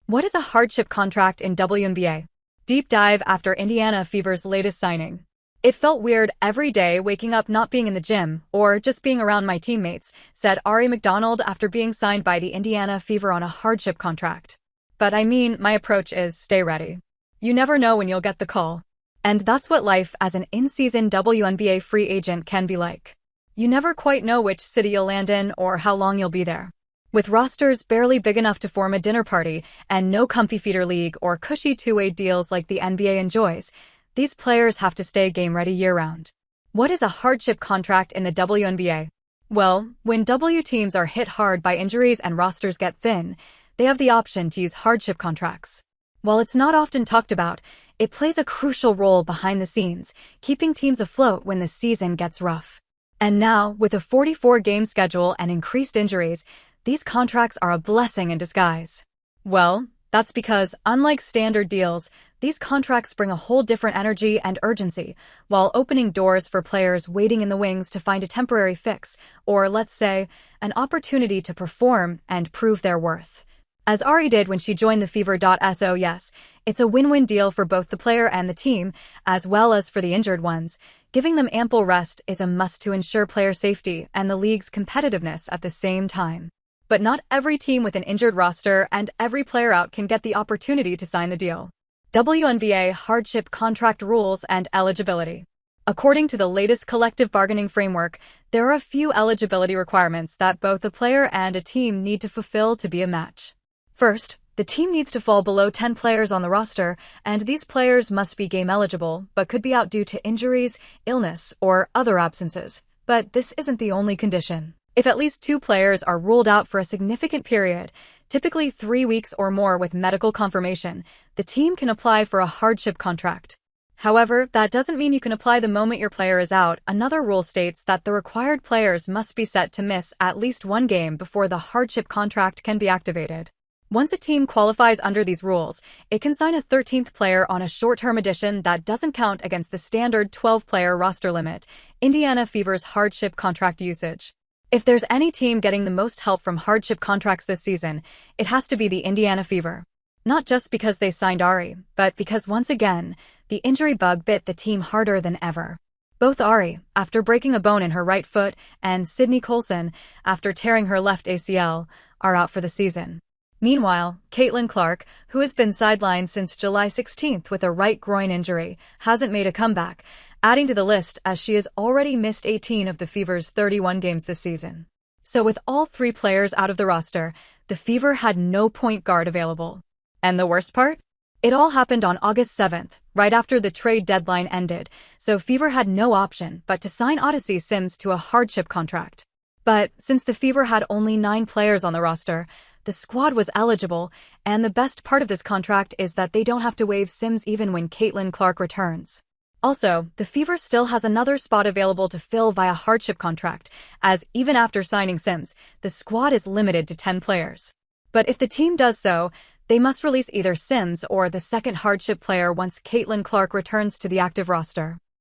What is a hardship contract in WNBA? Deep dive after Indiana Fever's latest signing. It felt weird every day waking up not being in the gym or just being around my teammates, said Ari McDonald after being signed by the Indiana Fever on a hardship contract. But my approach is stay ready. You never know when you'll get the call. And that's what life as an in-season WNBA free agent can be like. You never quite know which city you'll land in or how long you'll be there. With rosters barely big enough to form a dinner party and no comfy feeder league or cushy two-way deals like the NBA enjoys, these players have to stay game-ready year-round. What is a hardship contract in the WNBA? Well, when W teams are hit hard by injuries and rosters get thin, they have the option to use hardship contracts. While it's not often talked about, it plays a crucial role behind the scenes, keeping teams afloat when the season gets rough. And now, with a 44-game schedule and increased injuries, these contracts are a blessing in disguise. Well, that's because, unlike standard deals, these contracts bring a whole different energy and urgency, while opening doors for players waiting in the wings to find a temporary fix, or let's say, an opportunity to perform and prove their worth. As Ari did when she joined the Fever. So yes, it's a win-win deal for both the player and the team, as well as for the injured ones. Giving them ample rest is a must to ensure player safety and the league's competitiveness at the same time. But not every team with an injured roster and every player out can get the opportunity to sign the deal. WNBA hardship contract rules and eligibility. According to the latest collective bargaining framework, there are a few eligibility requirements that both a player and a team need to fulfill to be a match. First, the team needs to fall below 10 players on the roster, and these players must be game eligible, but could be out due to injuries, illness, or other absences. But this isn't the only condition. If at least 2 players are ruled out for a significant period, typically 3 weeks or more with medical confirmation, the team can apply for a hardship contract. However, that doesn't mean you can apply the moment your player is out. Another rule states that the required players must be set to miss at least 1 game before the hardship contract can be activated. Once a team qualifies under these rules, it can sign a 13th player on a short-term addition that doesn't count against the standard 12-player roster limit, Indiana Fever's hardship contract usage. If there's any team getting the most help from hardship contracts this season, it has to be the Indiana Fever. Not just because they signed Ari, but because once again, the injury bug bit the team harder than ever. Both Ari, after breaking a bone in her right foot, and Sydney Colson, after tearing her left ACL, are out for the season. Meanwhile, Caitlin Clark, who has been sidelined since July 16th with a right groin injury, hasn't made a comeback, adding to the list as she has already missed 18 of the Fever's 31 games this season. So with all 3 players out of the roster, the Fever had no point guard available. And the worst part? It all happened on August 7th, right after the trade deadline ended, so Fever had no option but to sign Odyssey Sims to a hardship contract. But since the Fever had only 9 players on the roster, the squad was eligible, and the best part of this contract is that they don't have to waive Sims even when Caitlin Clark returns. Also, the Fever still has another spot available to fill via hardship contract, as even after signing Sims, the squad is limited to 10 players. But if the team does so, they must release either Sims or the second hardship player once Caitlin Clark returns to the active roster.